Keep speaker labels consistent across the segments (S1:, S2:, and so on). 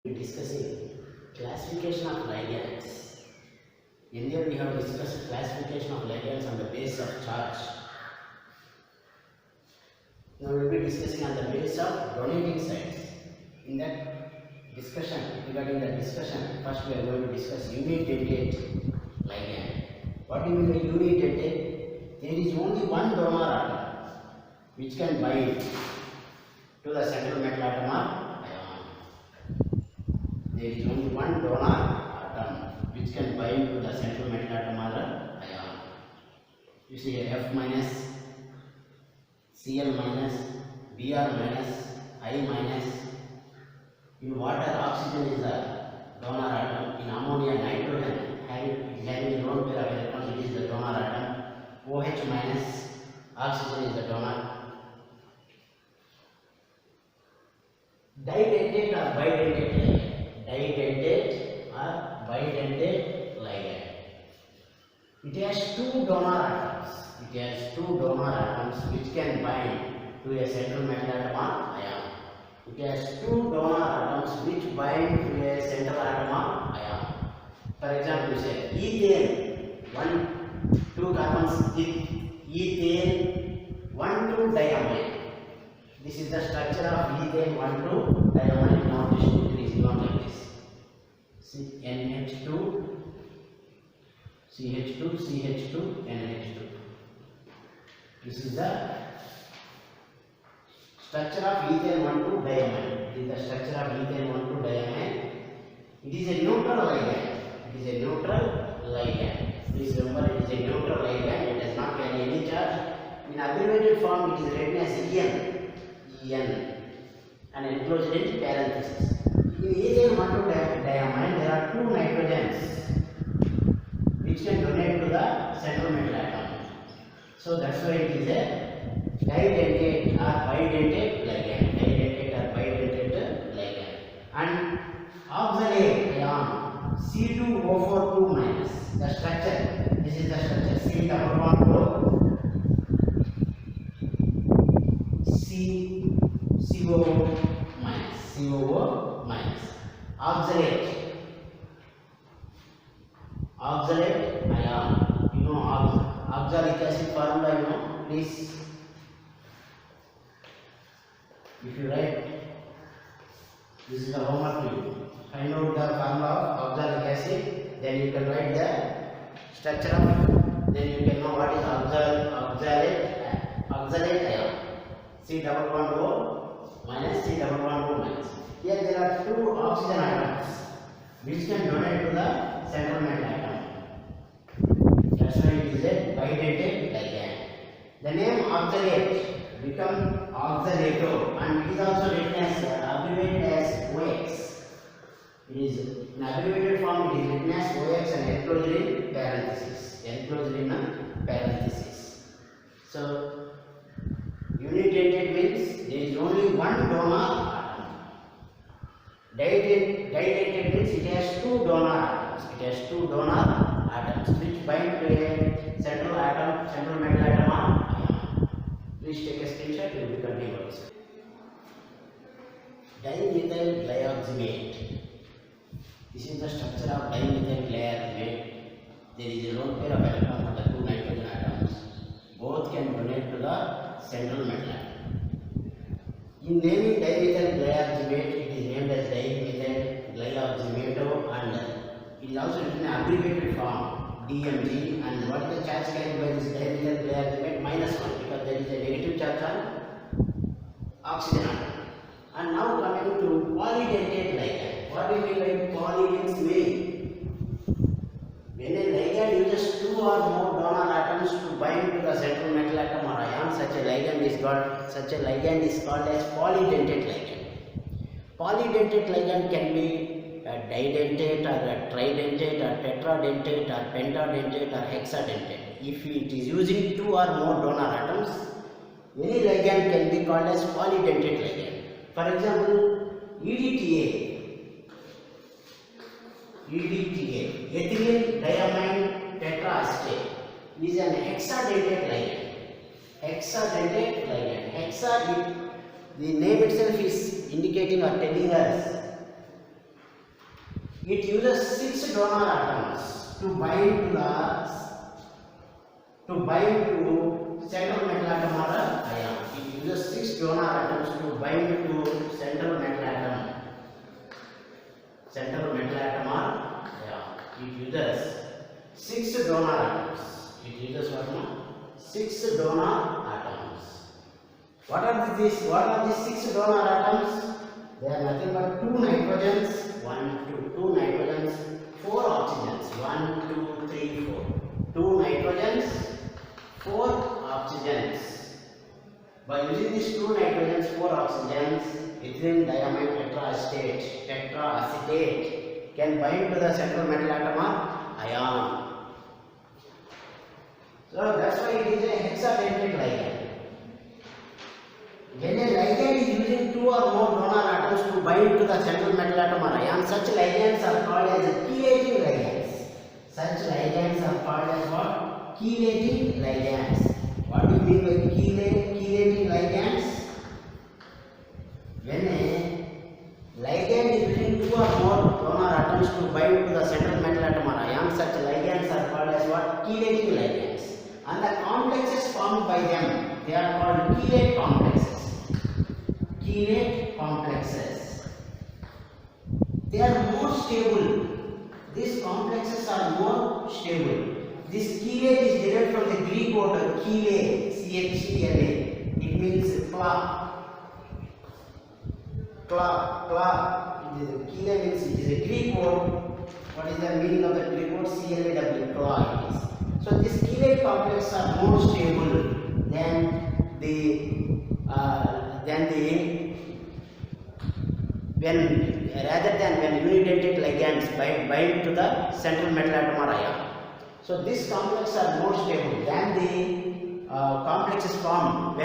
S1: Discussing classification of ligands. Earlier we have discussed classification of ligands on the basis of charge. Now we will be discussing on the basis of donating sites. In that discussion, regarding the discussion, first we are going to discuss unit-dentate ligand. What do you mean by unit-dentate? There is only one donor atom which can bind to the central metal atom or ion. There is only one donor atom which can bind to the central metal atom or ion. You see here F minus, Cl minus, Br minus, I minus. In water, oxygen is the donor atom. In ammonia, nitrogen having a lone pair of electrons, it is the donor atom. OH minus, oxygen is the donor. Didentate or bidentate ligand. Didentate or bidentate ligand. It has two donor atoms. It has two donor atoms which can bind to a central metal atom or ion. It has two donor atoms which bind to a central atom or ion. For example, you say ethane, two carbons with ethane, 1,2 diamine. This is the structure of ethane 1,2 diamine. Now it is not like this. See, NH2, CH2, CH2, NH2. This is the structure of ethane 1,2 diamine. This is the structure of ethane 1,2 diamine. It is a neutral ligand. It is a neutral ligand. Please remember, it is a neutral ligand. It does not carry any charge. In abbreviated form, it is written as En, and enclosed in parentheses. In ethane 1,2 diamine, there are two nitrogens which can donate to the central metal atom. So that's why it is a didentate or bidentate ligand. Didentate or bidentate ligand. And oxalate ion C2O4 minus. The structure. This is the structure. C double bond O. COO minus. COO minus. Oxalate. Oxalate ion. You know oxalic acid formula, you know, please. If you write, this is the homework to you. Find out the formula of oxalic acid, then you can write the structure of, then you can know what is oxalate ion. C double bond O minus, C double bond O minus. Here there are two oxygen atoms which can donate to the central metal atom. That's why it is a bidentate ligand. The name oxalate become oxalato, and it is also written as abbreviated as OX. It is in abbreviated form. It is written as OX and enclosed in parentheses. Enclosed in a parenthesis. So unit-dentate means there is only one donor atom. Didentate means it has two donor atoms. It has two donor atoms which bind to a central atom, central metal atom or ion. Please take a screenshot. We will continue also. Dimethyl glyoximate. This is the structure of dimethyl glyoximate. There is a lone pair of electrons on the two nitrogen atoms. Both can donate to the central metal atom. In naming dimethyl glyoximate, it is named as dimethyl glyoximato, and it is also written in abbreviated form DMG. And what is the charge carried by this dimethyl glyoximate? -1, because there is a negative charge on oxygen atom. And now coming to polydentate ligand. What do you mean by poly means? When a ligand uses two or more donor atoms to bind to the central metal atom or ion, such a ligand is called as polydentate ligand. Polydentate ligand can be a didentate or a tridentate or tetradentate or pentadentate or hexadentate. If it is using two or more donor atoms, any ligand can be called as polydentate ligand. For example, EDTA, ethylene diamine tetraacetate, is an hexadentate ligand. Hexadentate ligand. The name itself is indicating or telling us It uses 6 donor atoms to bind to central metal atom or ion. It uses 6 donor atoms to bind to central metal atom. Central metal atom or ion. It uses 6 donor atoms. It uses what now? 6 donor atoms. What are these 6 donor atoms? They are nothing but 2 nitrogens, 2 nitrogens, 4 oxygens, 1, 2, 3, 4. 2 nitrogens, 4 oxygens. By using these 2 nitrogens, 4 oxygens, ethylene diamine tetraacetate can bind to the central metal atom or ion. So that's why it is a hexadentate ligand. When a ligand is using 2 or more donor atoms to bind to the central metal atom or ion, such ligands are called as chelating ligands. Such ligands are called as what? Chelating ligands. What do you mean by chelating ligands? When a ligand is using 2 or more donor atoms to bind to the central metal atom or ion, such ligands are called as what? Chelating ligands. And the complexes formed by them, they are called chelate complexes. Chelate complexes. They are more stable. These complexes are more stable. This chelate is derived from the Greek word chele, C-H-E-L-A. It means claw. Chele means it is a Greek word. What is the meaning of the Greek word? C-L-A-W, claw it is. So these chelate complexes are more stable than when unidentate ligands bind to the central metal atom or ion. So these complexes are more stable than the complexes formed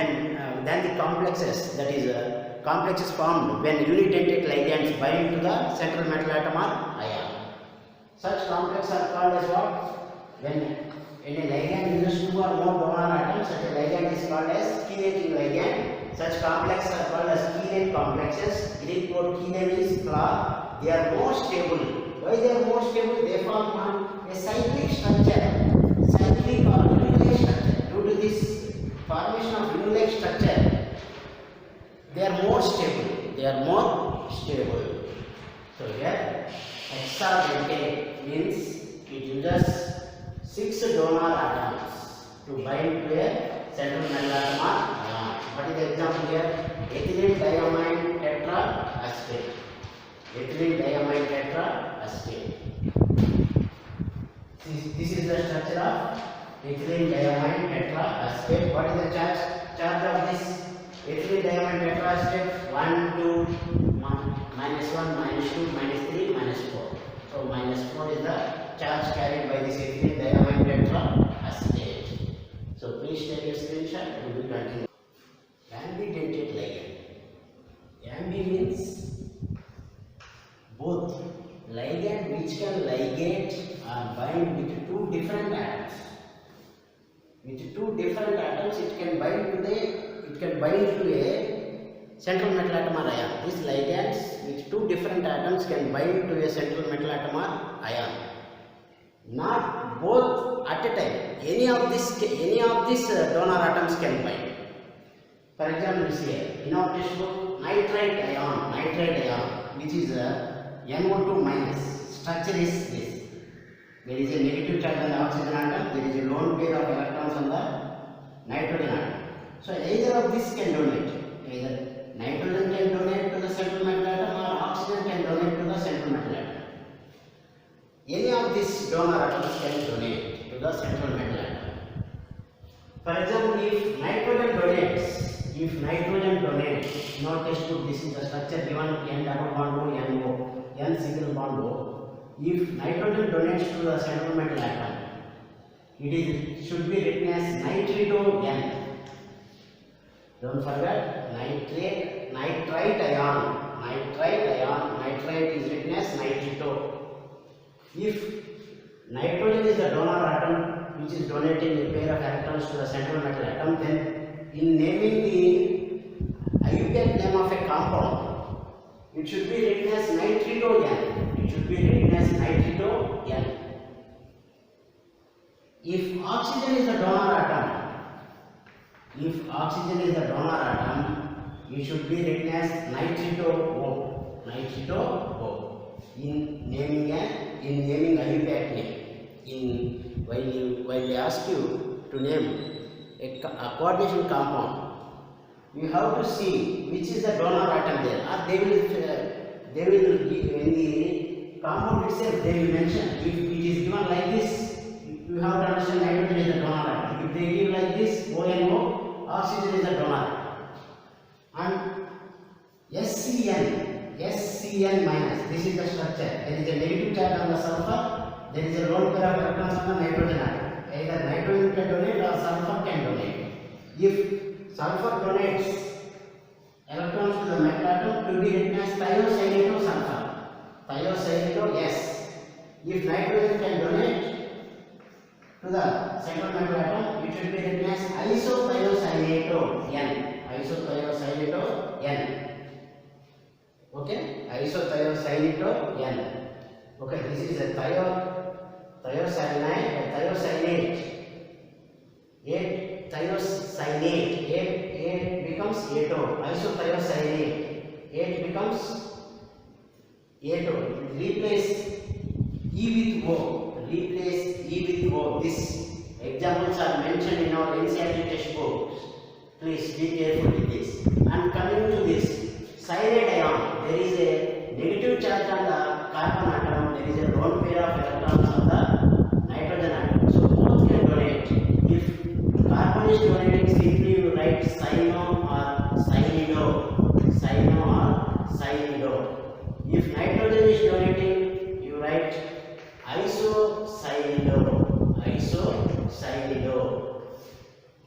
S1: complexes formed when unidentate ligands bind to the central metal atom or ion. Such complexes are called as what? When a ligand uses 2 or more donor atoms, such a ligand is called as chelating ligand. Such complexes are called as chelate complexes. Greek word chele means claw. They are more stable. Why they are more stable? They form a cyclic structure, cyclic or unilate structure. Due to this formation of unilate structure, they are more stable. So here, hexadentate means it uses 6 donor atoms to bind to a central metal atom or ion. What is the example here? Ethylene diamine tetraacetate. Ethylene diamine tetraacetate. This is the structure of ethylene diamine tetraacetate. What is the charge of this ethylene diamine tetraacetate? 1, 2, -1, -2, -3, -4. So -4 is the charge carried by this ethylene diamine tetraacetate. So please take a screenshot and we will continue. Ambidentate ligand. Ambi means both. Ligand which can ligate or bind with 2 different atoms. With 2 different atoms, it can bind to a central metal atom or ion. These ligands with 2 different atoms can bind to a central metal atom or ion. Not both at a time. Any of these donor atoms can bind. For example, you see here in our textbook nitrite ion, which is NO2 minus. Structure is this. There is a negative charge on the oxygen atom. There is a lone pair of electrons on the nitrogen atom. So either of these can donate. Either nitrogen can donate to the central metal atom or oxygen can donate to the central metal atom. Any of these donor atoms can donate to the central metal atom. For example, if nitrogen donates, in our textbook this is the structure given N double bond O, N O, N single bond O. If nitrogen donates to the central metal atom, it should be written as nitrito N. Don't forget nitrite ion. Nitrite is written as nitrito. If nitrogen is the donor atom which is donating a pair of electrons to the central metal atom, then in naming the IUPAC name of a compound, it should be written as nitrito N. it should be written as nitrito N. If oxygen is the donor atom, it should be written as nitrito O. In naming IUPAC name. While they ask you to name a coordination compound, you have to see which is the donor atom there, or they will give in the compound itself. They will mention if it is given like this, you have to understand nitrogen is the donor atom. If they give like this, ONO, oxygen is the donor. And SCN minus, this is the structure. There is a negative charge on the sulfur, there is a lone pair of electrons on the nitrogen atom. Either nitrogen can donate or sulfur can donate. If sulfur donates electrons to the metal atom, to be written as thiocyanato sulfur. Thiocyanato, yes. If nitrogen can donate to the second metal atom, it should be written as isothiocyanato N. Isothiocyanato N. Okay, isothiocyanato N. Okay, this is a thiocyanate. Thiocyanate. 8 becomes ato. Isothiocyanate. 8 becomes ato. Replace E with O. This examples are mentioned in our NCERT textbooks. Please be careful with this. And coming to this cyanide ion, there is a negative charge on the carbon atom. There is a lone pair of electrons on the nitrogen atom. So both can donate. If carbon is donating, simply you write cyano or cyanido. If nitrogen is donating, you write isocyanido.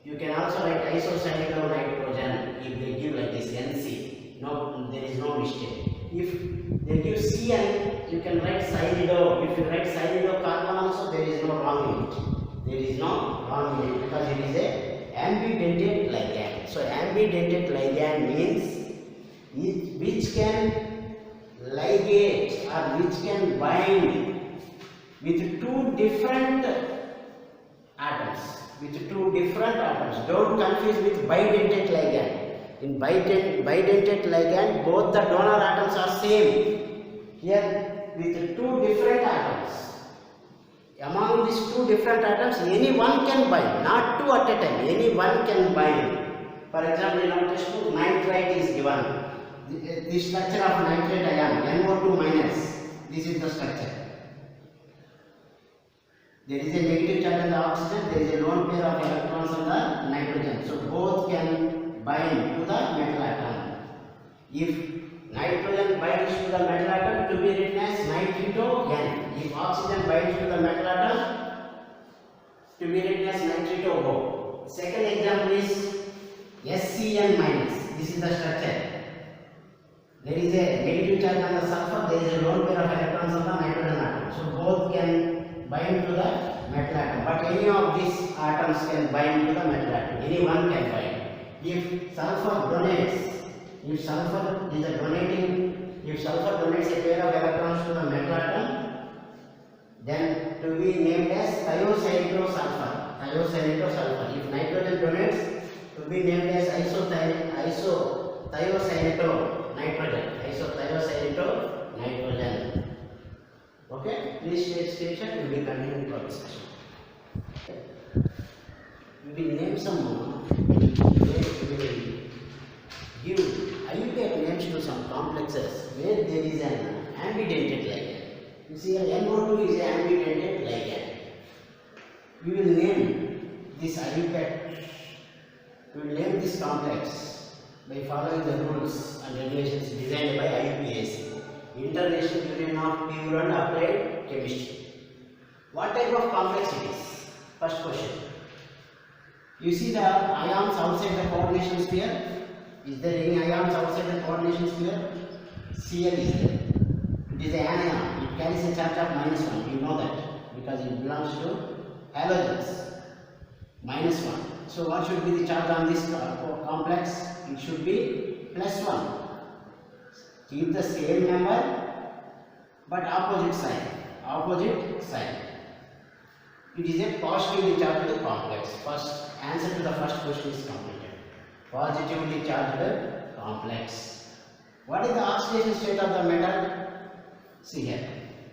S1: You can also write isocyanido nitrogen if they give like this NC. No, there is no mistake. If they give CN, you can write cyanido. If you write cyanido carbon also, there is no wrong in it. Because it is a ambidentate ligand. So ambidentate ligand means which can ligate or which can bind with two different atoms. Don't confuse with bidentate ligand. In bidentate ligand, both the donor atoms are same. Here with two different atoms. Among these two different atoms, any one can bind, not two at a time. Any one can bind. For example, in our textbook, nitrite is given. The structure of nitrate ion, NO2 minus. This is the structure. There is a negative charge on the oxygen, there is a lone pair of electrons on the nitrogen. So both can bind to the metal atom. If nitrogen binds to the metal atom, to be written as nitrito N. If oxygen binds to the metal atom, to be written as nitrito O. Second example is SCN minus. This is the structure. There is a negative charge on the sulfur, there is a lone pair of electrons on the nitrogen atom. So both can bind to the metal atom, but any of these atoms can bind to the metal atom. Any one can bind. If sulfur donates, if sulfur donates a pair of electrons to the metal atom, then to be named as thiocyanato sulfur. If nitrogen donates, to be named as isothiocyanato nitrogen. Okay, please take screenshot. We will continue our discussion. We will name some. We will give IUPAC names to some complexes where there is an ambidentate ligand. You see, NO2 is an ambidentate ligand. We will name this IUPAC. We will name this complex by following the rules and regulations designed by IUPAC. International Union of Pure and Applied Chemistry. What type of complex it is? First question. You see the ions outside the coordination sphere? Is there any ions outside the coordination sphere? Cl is there. It is an anion. It carries a charge of -1. You know that because it belongs to halogens. -1. So what should be the charge on this complex? It should be +1. Keep the same number, but opposite sign. Opposite sign. It is a positively charged complex. First answer to the first question is completed. Positively charged complex. What is the oxidation state of the metal? See here.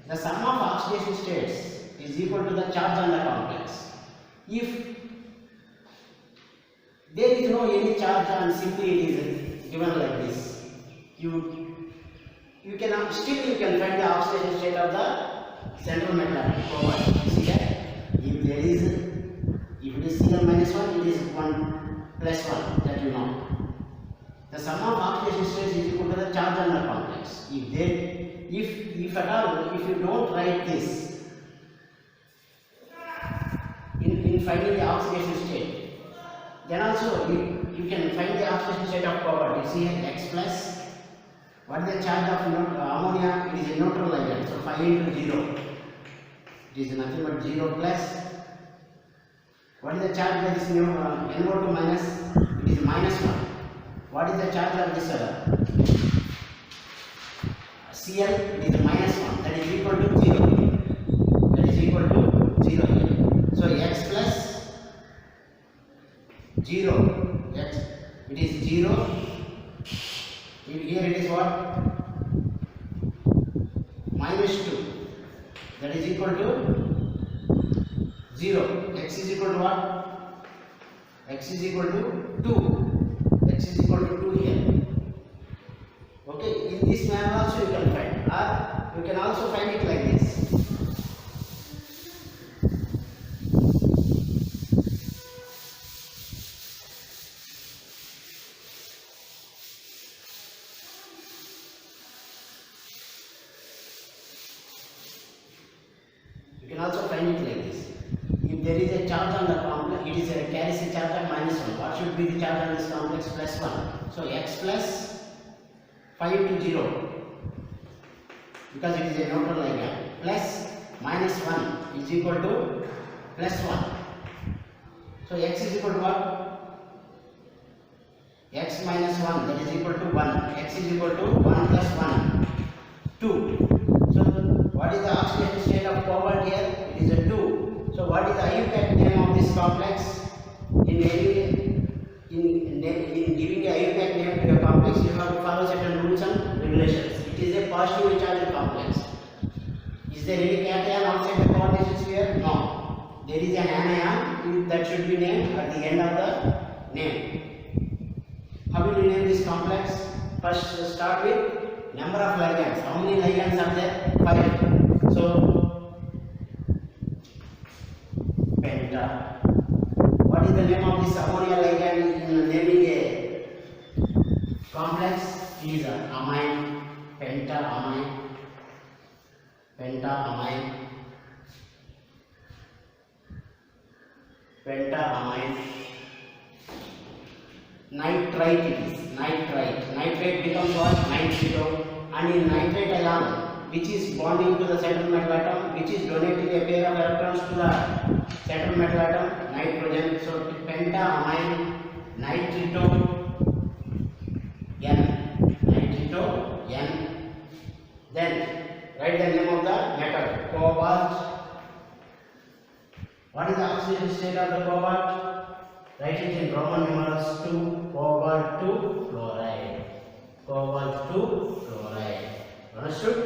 S1: The sum of oxidation states is equal to the charge on the complex. If there is no any charge on, simply it is given like this. You can find the oxidation state of the central metal cobalt. See here. If it is Cl minus 1, it is 1 plus 1, that you know. The sum of oxidation states is equal to the charge on the complex. If at all, if you don't write this in finding the oxidation state, then also you can find the oxidation state of cobalt. You see here, X plus, what is the charge of ammonia? It is a neutral ligand, so 5 into 0. It is nothing but 0 plus. What is the charge of this NO2 minus? It is minus 1. What is the charge of this Cl? It is minus 1. That is equal to 0. That is equal to 0 here. So X plus 0. X. It is 0. Here it is what? Minus 2. That is equal to 0. X is equal to what? X is equal to 2. X is equal to 2 here. Okay, in this manner also you can find, or you can also find it like this. You can also find it like this. If there is a charge on the complex, it is carries a charge of minus 1. What should be the charge on this complex? Plus 1. So X plus 5 to 0, because it is a neutral ligand, plus minus 1 is equal to plus 1. So X is equal to what? X minus 1, that is equal to 1. X is equal to 1 plus 1, 2. So what is the oxidation state of cobalt here? It is a 2. So what is the IUPAC name of this complex? In giving a IUPAC name to a complex, you have to follow certain rules and regulations. It is a positively charged complex. Is there any cation outside the coordination sphere? No. There is an anion that should be named at the end of the name. How will you name this complex? First start with number of ligands. How many ligands are there? 5. So penta. What is the name of this ammonia ligand in naming a complex? It is amine, pentaamine, pentaamine, pentaamine. Nitrite it is, nitrite. Nitrate becomes what? Nitrito. And in nitrate alone, which is bonding to the central metal atom, which is donating a pair of electrons to the central metal atom, nitrogen. So pentaamine, nitrito, N, nitrito, N. Then write the name of the metal, cobalt. What is the oxidation state of the cobalt? Write it in Roman numerals 2, cobalt 2 fluoride. Cobalt 2 fluoride. Understood?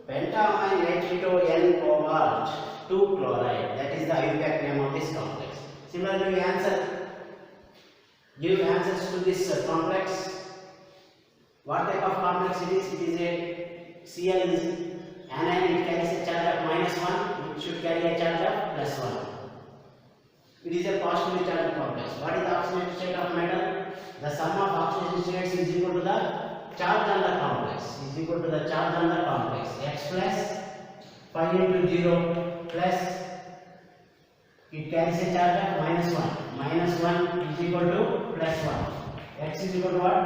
S1: Pentaamine nitrito N cobalt 2 chloride. That is the IUPAC name of this complex. Similarly, give answers to this complex. What type of complex it is? It is a Cl is anion. It carries a charge of minus 1. It should carry a charge of plus 1. It is a positively charged complex. What is the oxidation state of metal? The sum of oxidation states is equal to the charge on the complex. Is equal to the charge on the complex. X plus 5 into 0 plus it carries a charge of minus 1. Minus 1 is equal to plus 1. X is equal to what?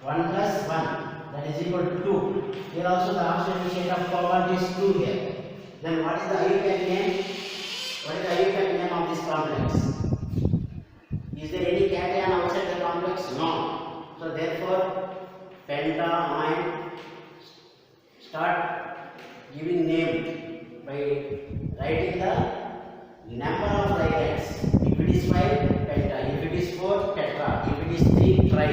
S1: 1 plus 1. That is equal to 2. Here also the oxidation state of cobalt is 2 here. Then what is the IUPAC name? What is the IUPAC name of this complex? Is there any cation outside the complex? No. So therefore, pentaamine start giving name by writing the number of ligands. If it is 5, penta. If it is 4, tetra. If it is 3, tri.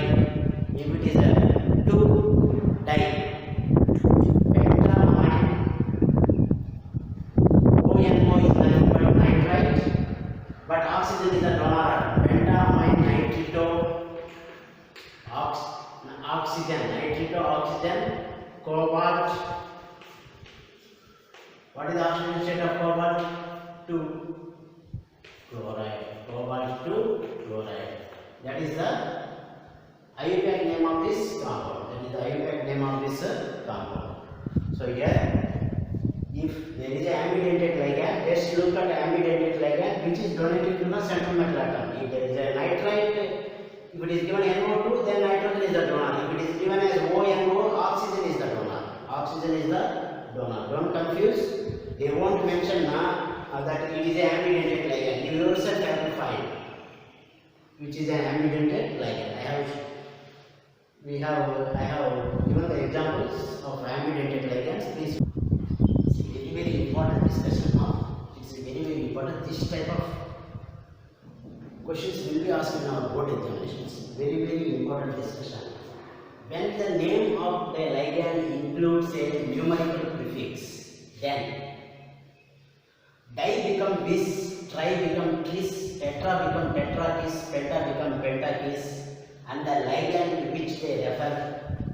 S1: If it is 2, di. Pentamine. ONO is the number 9, right? But oxygen is the donor. Pentamine nitrito. Oxygen. Nitrito, oxygen. Cobalt. What is the oxygen state of cobalt? 2. Chloride. Cobalt 2 chloride. That is the IUPAC name of this compound. That is the IUPAC name of this compound. So here, if there is an ambidentate ligand, let's look at ambidentate ligand which is donated to the central metal atom. If there is a nitrite, if it is given NO2, then nitrogen is the donor. If it is given as ONO, oxygen is the donor. Oxygen is the donor. Don't confuse. They won't mention that it is an ambidentate ligand. You yourself have to find which is an ambidentate ligand. I have given the examples of ambidentate ligands. Please, it's a very very important discussion now. It's a very very important. This type of questions will be asked in our board examinations. Very very important discussion. When the name of the ligand includes a numerical prefix, then di become bis, tri become tris, tetra become tetrakis, penta become pentakis, and the ligand to which they refer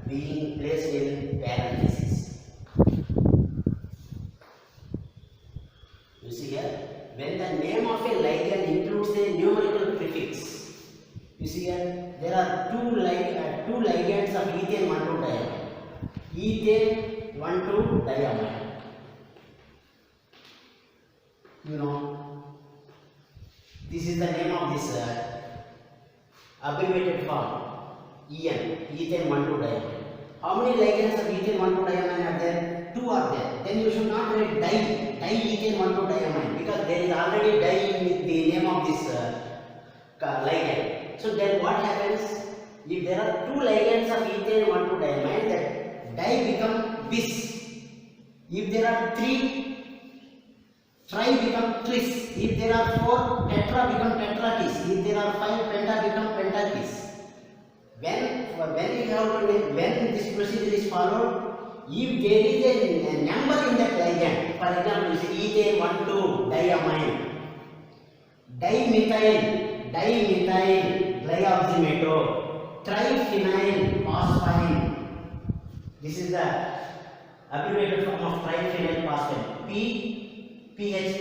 S1: being placed in parentheses. You see here, when the name of a ligand includes a numerical prefix, you see here, there are two ligands of ethane 1,2 diamine. Ethane 1,2 diamine. You know, this is the name of this abbreviated form, EN, ethane 1,2 diamine. How many ligands of ethane 1,2 diamine are there? 2 are there. Then you should not write di-ethane 1,2 diamine, because there is already di in the name of this ligand. So then what happens? If there are 2 ligands of ethane 1,2 diamine, that di become bis. If there are 3, tri become tris. If there are 4, tetra become tetrakis. If there are 5, penta become pentakis. When this procedure is followed, if there is a number in that ligand, for example, you see ethane 1,2 diamine, dimethyl glyoxymato, triphenyl phosphine. This is the abbreviated form of triphenyl phosphine. PH3.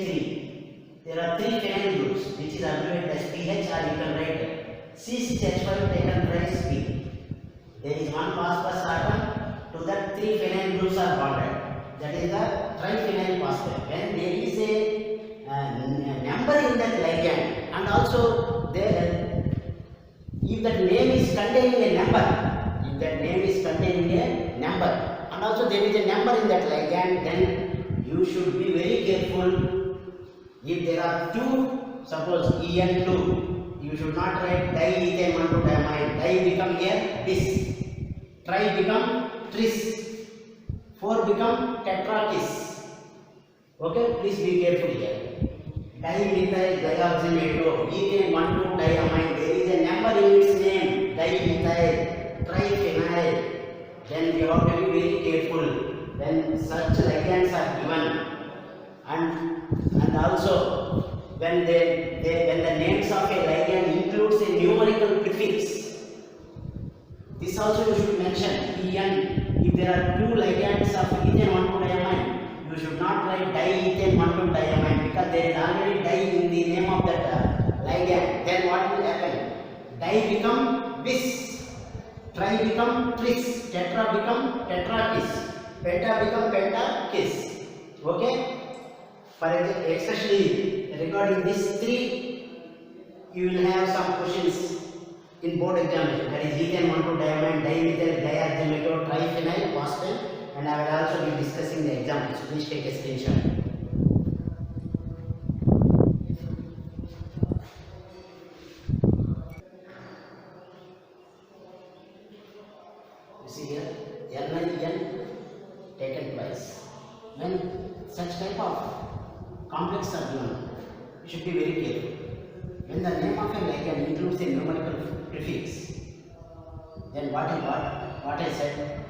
S1: There are 3 phenyl groups which is abbreviated as PH, or you can write C6H5 taken thrice P. There is one phosphorus atom, to that 3 phenyl groups are bonded. That is the triphenyl phosphate. When there is a number in that ligand, and also there, if that name is containing a number, and also there is a number in that ligand, then you should be very careful. If there are 2, suppose En2, you should not write di-ethane 1,2 diamine. Di become here bis, tri become tris, 4 become tetrakis. Okay, please be careful here. Dimethyl glyoxymato, ethane 1,2 diamine. There is a number in its name, dimethyl, triphenyl. Then we have to be very careful when such ligands are given, and also when the names of a ligand includes a numerical prefix. This also you should mention. En, if there are 2 ligands of ethane 1,2 diamine, you should not write di-ethane 1,2 diamine, because there is already di in the name of that ligand. Then what will happen? Di become bis, tri become tris, tetra become tetrakis, penta become pentakis. Okay? For especially regarding these 3, you will have some questions in board examination. That is ethane 1,2 diamine, dimethyl glyoxymato, triphenyl phosphine, and I will also be discussing the examples. Please take a screenshot. You see here, NiN taken twice. When such type of complex are given, you should be very careful. When the name of a ligand includes a numerical prefix, then what I said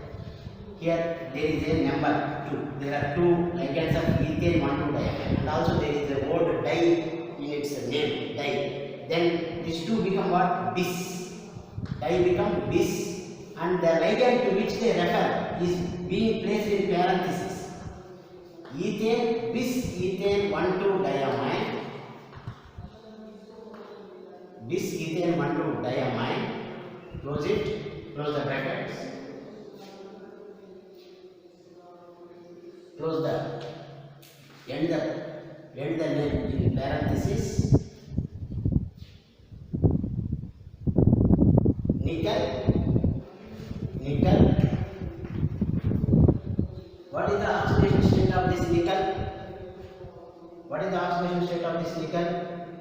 S1: here, there is a number 2. There are 2 ligands of ethane 1,2 diamine, and also there is a word di in its name, di. Then these 2 become what? Bis. Di become bis, and the ligand to which they refer is being placed in parenthesis. Ethane, bis ethane 1,2 diamine, bis ethane 1,2 diamine. Close it, close the brackets, close the end the name in parenthesis. Nickel. What is the oxidation state of this nickel? What is the oxidation state of this nickel?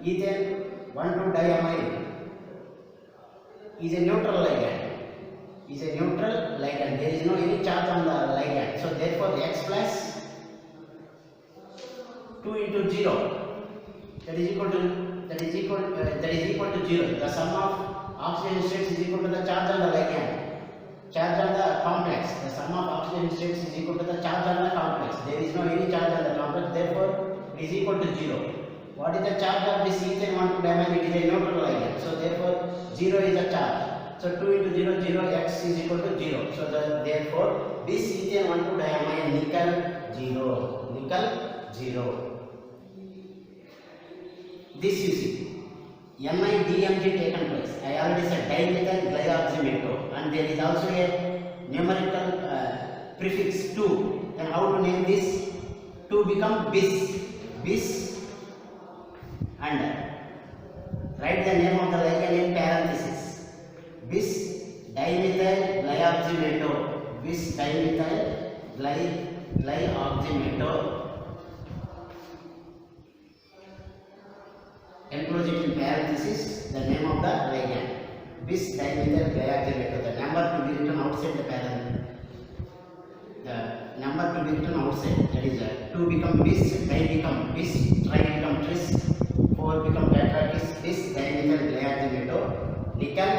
S1: Ethane 1,2 diamine is a neutral ligand. There is no any charge on the ligand. So therefore X plus 2 into 0, that is equal to 0. The sum of oxidation states is equal to the charge on the ligand, charge on the complex. The sum of oxidation states is equal to the charge on the complex. There is no any charge on the complex, therefore it is equal to 0. What is the charge of this ethane 1,2 diamine? It is a neutral ligand. So therefore 0 is the charge. So 2 into 0, 0, X is equal to 0. So therefore this ethane 1,2 diamine nickel 0. This you see, NiDMG taken place. I already said dimethyl glyoxymethyl, and there is also a numerical prefix 2. And how to name this? 2 become bis, and write the name of the ligand in parenthesis. Bis dimethyl glyoxymethyl, bis dimethyl glyoxymethyl. Enclose it in parenthesis, the name of the ligand, bis dimethyl glyoxymethyl. The number to be written outside the parenthesis. The number to be written outside, that is 2 become bis, di become bis, tri become tris, 4 become tetratis, bis dimethyl glyoxymethyl, nickel.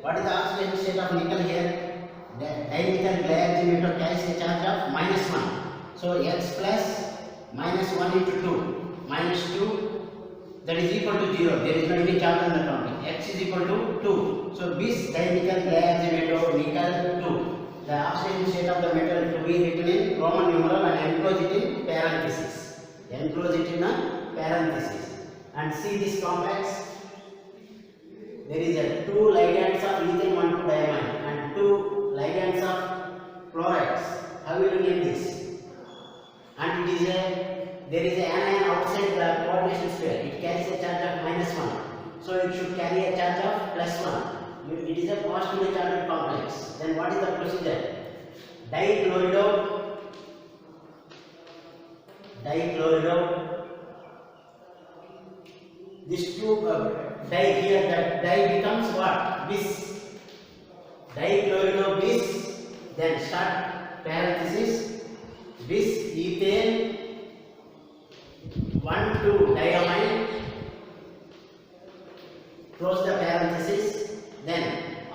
S1: What is the oxidation state of nickel here? The dimethyl glyoxymethyl carries a charge of -1. So X plus -1 into 2, -2, that is equal to 0. There is no any charge on the complex. X is equal to 2. So bis dimethyl glyoxymethyl nickel 2. The oxidation state of the metal to be written in Roman numeral and enclose it in parenthesis. Enclose it in a parenthesis. And see this complex. There is a 2 ligands of ethane 1,2 diamine and 2 ligands of chlorides. How will you name this? And there is a anion outside the coordination sphere. It carries a charge of -1. So it should carry a charge of +1. It is a positively charged complex. Then what is the procedure? Dichlorido. This 2 di here, that di becomes what? Bis. Dichlorido bis. Then start parenthesis. Bis ethane 1,2 diamine. Close the parenthesis. Then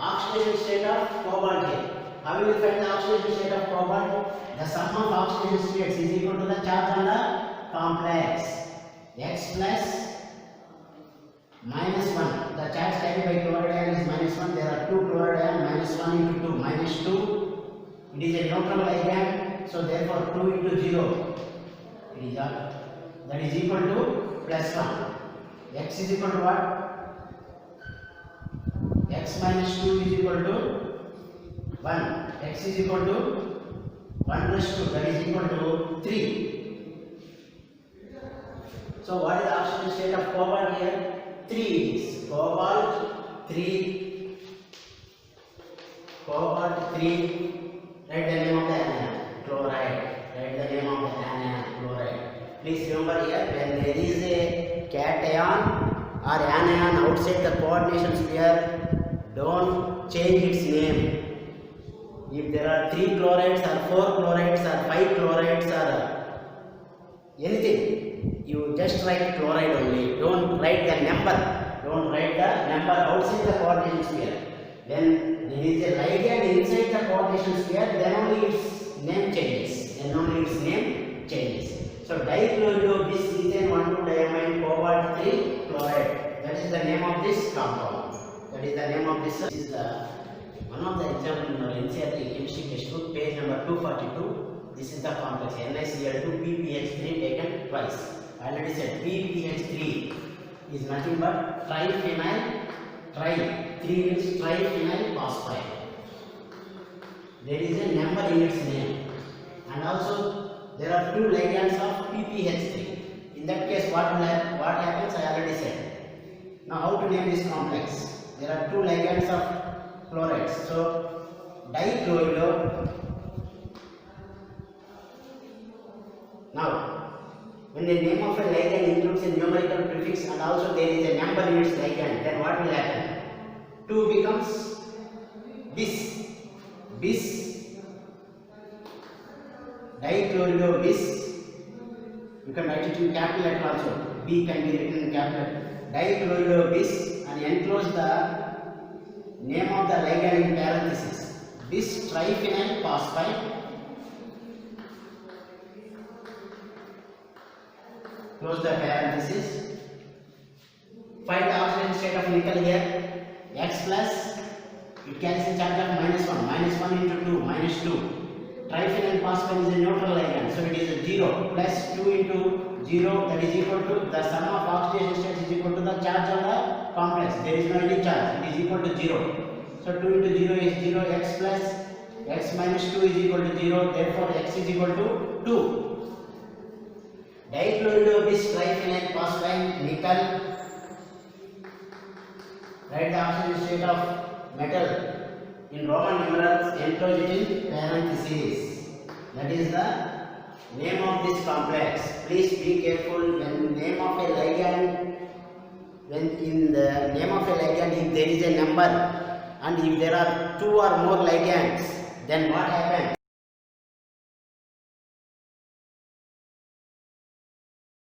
S1: oxidation state of cobalt here. How will you find the oxidation state of cobalt? The sum of oxidation states is equal to the charge on the complex. X plus -1. The charge carried by chloride ion is -1. There are 2 chloride ion, -1 into 2, -2. It is a neutral ligand, so therefore 2 into 0. It is that is equal to +1. X is equal to what? X minus 2 is equal to 1. X is equal to 1 plus 2, that is equal to 3. So what is the oxidation state of cobalt here? 3 is cobalt 3. Write the name of the anion, chloride. Write the name of the anion, chloride. Please remember here, when there is a cation or anion outside the coordination sphere, don't change its name. If there are 3 chlorides or 4 chlorides or 5 chlorides or anything, you just write chloride only. Don't write the number. Don't write the number outside the coordination sphere. When there is a ligand inside the coordination sphere, then only its name changes. So dichlorobisethane 1,2-diamine cobalt 3 chloride. That is the name of this compound. This is one of the example in our NCERT chemistry textbook, page number 242. This is the complex NiCl2 PPH3 taken twice. I already said PPH3 is nothing but triphenyl. 3 means triphenyl phosphide. There is a number in its name, and also there are 2 ligands of PPH3. In that case, what happens? I already said. Now, how to name this complex? There are 2 ligands of chlorides. So, dichloride. Now, when the name of a ligand includes a numerical prefix and also there is a number in its ligand, then what will happen? 2 becomes bis. Dichlorobis. You can write it in capital letter also. B can be written in capital. Dichlorobis, and enclose the name of the ligand in parenthesis. Bis triphenyl phosphide. Close the parenthesis. Find the oxidation state of nickel here. X plus, it carries a charge of -1 into 2, -2. Triphenyl phosphide is a neutral ligand, so it is a 0 plus 2 into 0, that is equal to the sum of oxidation states is equal to the charge of the complex. There is no any charge, it is equal to 0. So 2 into 0 is 0, x plus x minus 2 is equal to 0, therefore x is equal to 2. Dichlorobis triphenyl phosphide nickel. Write the oxidation state of metal in Roman numerals, enclose it in parentheses. That is the name of this complex. Please be careful when name of a ligand. When in the name of a ligand, if there is a number and if there are 2 or more ligands, then what happens?